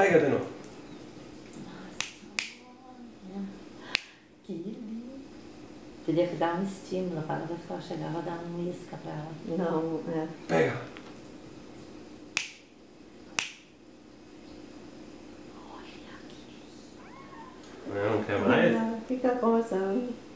Carrega de novo. Nossa, que lindo. Teria que dar um estímulo para ela, que ela chegava a dar uma isca para ela. Não, é. Pega. Olha que Não quer mais? Não, fica conversando.